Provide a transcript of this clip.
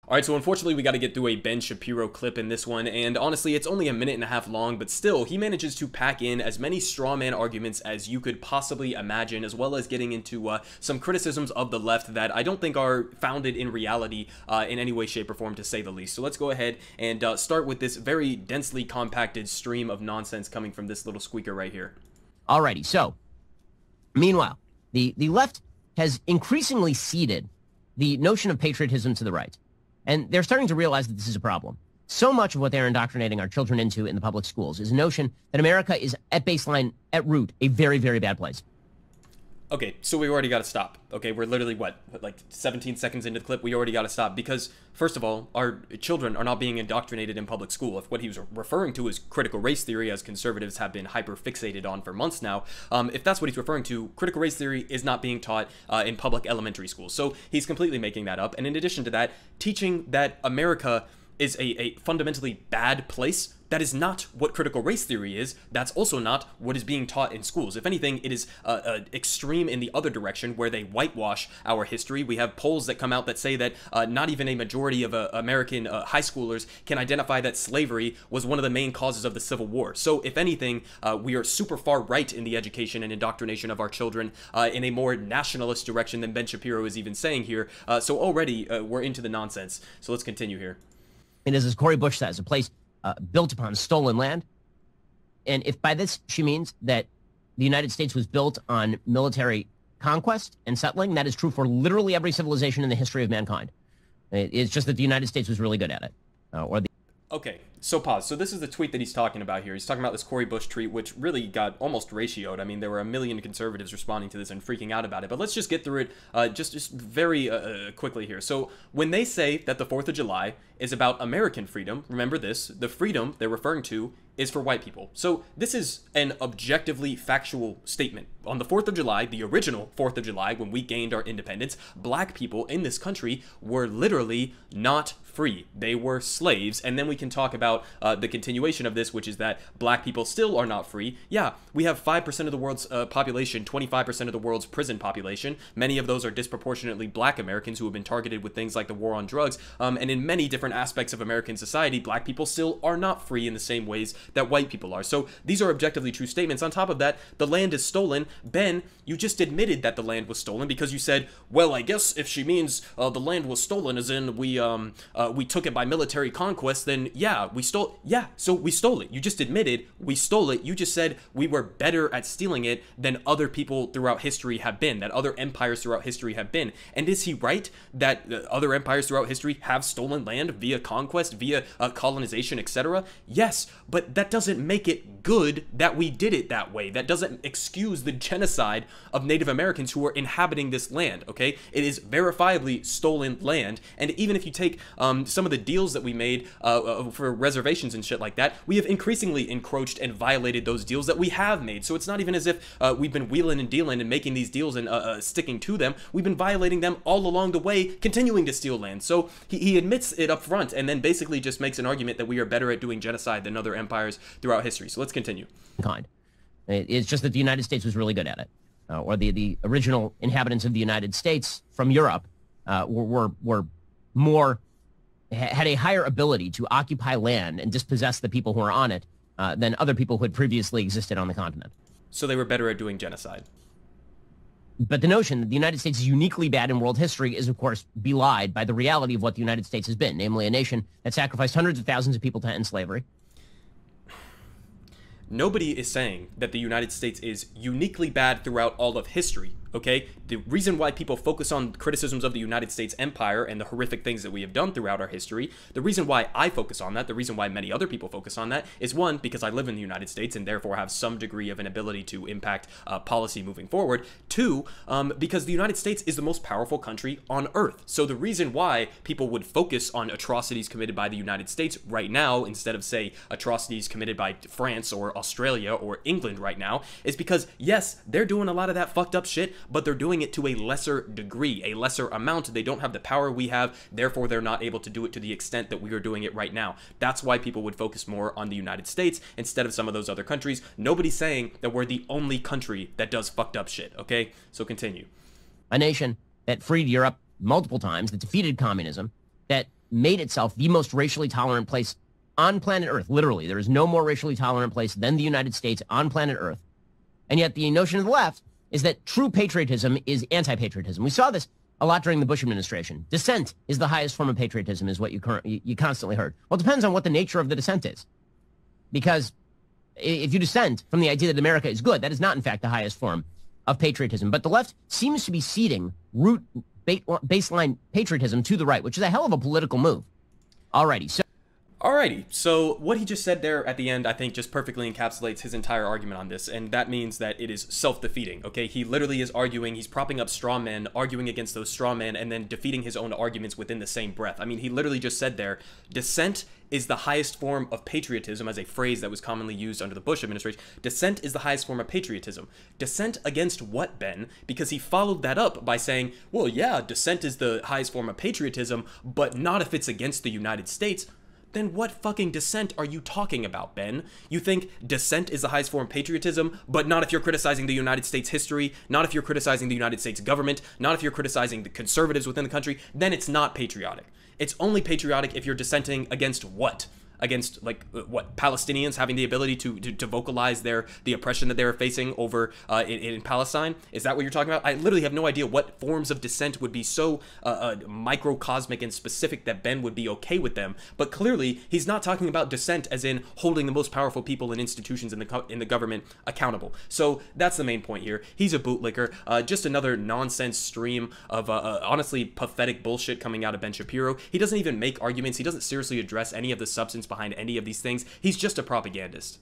Alright, so unfortunately we got to get through a Ben Shapiro clip in this one, and honestly it's only a minute and a half long, but still, he manages to pack in as many straw man arguments as you could possibly imagine, as well as getting into some criticisms of the left that I don't think are founded in reality in any way, shape, or form, to say the least. So let's go ahead and start with this very densely compacted stream of nonsense coming from this little squeaker right here. Alrighty, so, meanwhile, the left has increasingly ceded the notion of patriotism to the right. And they're starting to realize that this is a problem. So much of what they're indoctrinating our children into in the public schools is a notion that America is, at baseline, at root, a very, very bad place. Okay, so we already got to stop. Okay, we're literally, what, like 17 seconds into the clip? We already got to stop because, first of all, our children are not being indoctrinated in public school. If what he was referring to is critical race theory, as conservatives have been hyper-fixated on for months now, if that's what he's referring to, critical race theory is not being taught in public elementary schools. So he's completely making that up. And in addition to that, teaching that America is a fundamentally bad place, that is not what critical race theory is. That's also not what is being taught in schools. If anything, it is extreme in the other direction, where they whitewash our history. We have polls that come out that say that not even a majority of American high schoolers can identify that slavery was one of the main causes of the Civil War. So if anything, we are super far right in the education and indoctrination of our children in a more nationalist direction than Ben Shapiro is even saying here. So already we're into the nonsense. So let's continue here. And as Cory Bush says, a place built upon stolen land. And if by this she means that the United States was built on military conquest and settling, that is true for literally every civilization in the history of mankind. It's just that the United States was really good at it. Okay, so pause. So this is the tweet that he's talking about here. He's talking about this Cory Bush tweet, which really got almost ratioed. I mean, there were 1 million conservatives responding to this and freaking out about it. But let's just get through it just very quickly here. So when they say that the 4th of July is about American freedom, remember this, the freedom they're referring to is for white people. So this is an objectively factual statement. On the 4th of July, the original 4th of July, when we gained our independence, black people in this country were literally not free. They were slaves. And then we can talk about the continuation of this, which is that black people still are not free. Yeah, we have 5% of the world's population, 25% of the world's prison population. Many of those are disproportionately black Americans who have been targeted with things like the war on drugs. And in many different aspects of American society, black people still are not free in the same ways that white people are. So these are objectively true statements. On top of that, the land is stolen. Ben, you just admitted that the land was stolen because you said, well, I guess if she means the land was stolen as in we took it by military conquest, then yeah, we stole. Yeah, so we stole it. You just admitted we stole it. You just said we were better at stealing it than other people throughout history have been, that other empires throughout history have been. And is he right that other empires throughout history have stolen land via conquest, via colonization, etc.? Yes, but that doesn't make it good that we did it that way. That doesn't excuse the genocide of Native Americans who are inhabiting this land, okay? It is verifiably stolen land, and even if you take some of the deals that we made for reservations and shit like that, we have increasingly encroached and violated those deals that we have made. So it's not even as if we've been wheeling and dealing and making these deals and sticking to them. We've been violating them all along the way, continuing to steal land. So he admits it up front and then basically just makes an argument that we are better at doing genocide than other empires throughout history. So let's continue. It's just that the United States was really good at it. Or the original inhabitants of the United States from Europe were more, had a higher ability to occupy land and dispossess the people who are on it than other people who had previously existed on the continent. So they were better at doing genocide. But the notion that the United States is uniquely bad in world history is, of course, belied by the reality of what the United States has been, namely a nation that sacrificed hundreds of thousands of people to end slavery. Nobody is saying that the United States is uniquely bad throughout all of history, okay? The reason why people focus on criticisms of the United States empire and the horrific things that we have done throughout our history, the reason why I focus on that, the reason why many other people focus on that, is one, because I live in the United States and therefore have some degree of an ability to impact policy moving forward. Two, because the United States is the most powerful country on earth. So the reason why people would focus on atrocities committed by the United States right now, instead of, say, atrocities committed by France or Australia or England right now, is because, yes, they're doing a lot of that fucked up shit, but they're doing it to a lesser degree, a lesser amount. They don't have the power we have, therefore they're not able to do it to the extent that we are doing it right now. That's why people would focus more on the United States instead of some of those other countries. Nobody's saying that we're the only country that does fucked up shit, okay? So continue. A nation that freed Europe multiple times, that defeated communism, that made itself the most racially tolerant place on planet Earth. Literally, there is no more racially tolerant place than the United States on planet Earth. And yet the notion of the left is that true patriotism is anti-patriotism. We saw this a lot during the Bush administration. Dissent is the highest form of patriotism, is what you constantly heard. Well, it depends on what the nature of the dissent is. Because if you dissent from the idea that America is good, that is not, in fact, the highest form of patriotism. But the left seems to be ceding baseline patriotism to the right, which is a hell of a political move. Alrighty, so what he just said there at the end, I think, just perfectly encapsulates his entire argument on this, and that means that it is self-defeating, okay? He literally is arguing, he's propping up straw men, arguing against those straw men, and then defeating his own arguments within the same breath. I mean, he literally just said there, dissent is the highest form of patriotism, as a phrase that was commonly used under the Bush administration. Dissent is the highest form of patriotism. Dissent against what, Ben? Because he followed that up by saying, well, yeah, dissent is the highest form of patriotism, but not if it's against the United States. Then what fucking dissent are you talking about, Ben? You think dissent is the highest form of patriotism, but not if you're criticizing the United States history, not if you're criticizing the United States government, not if you're criticizing the conservatives within the country, then it's not patriotic. It's only patriotic if you're dissenting against what? Against, like, what, Palestinians having the ability to vocalize the oppression that they're facing over in Palestine? Is that what you're talking about? I literally have no idea what forms of dissent would be so microcosmic and specific that Ben would be okay with them. But clearly, he's not talking about dissent as in holding the most powerful people and institutions in the government accountable. So that's the main point here. He's a bootlicker. Just another nonsense stream of honestly pathetic bullshit coming out of Ben Shapiro. He doesn't even make arguments. He doesn't seriously address any of the substance behind any of these things. He's just a propagandist.